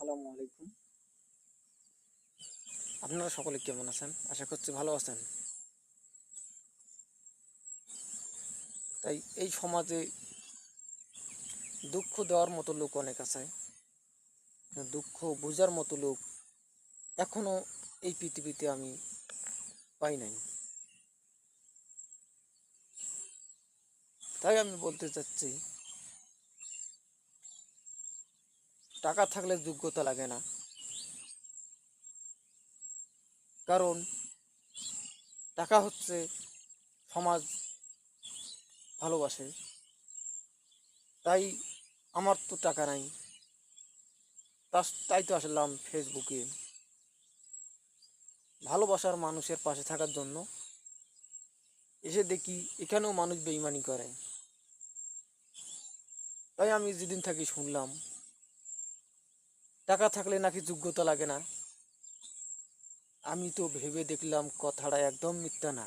আসসালামু আলাইকুম। আপনারা সকলে কেমন আছেন? আশা করছি ভালো আছেন। তাই এই সমাজে দুঃখ দেওয়ার মতো লোক অনেক আছে, দুঃখ বোঝার মতো লোক এখনো এই পৃথিবীতে আমি পাই নাই। তাই আমি বলতে চাচ্ছি, টাকা থাকলে যোগ্যতা লাগে না। কারণ টাকা হচ্ছে সমাজ ভালোবাসে। তাই আমার তো টাকা নাই, তাই তো আসলাম ফেসবুকে ভালোবাসার মানুষের পাশে থাকার জন্য। এসে দেখি এখানেও মানুষ বেইমানি করে। তাই আমি যেদিন থাকি শুনলাম টাকা থাকলে নাকি যোগ্যতা লাগে না। আমি তো ভেবে দেখলাম কথাটা একদম মিথ্যা না।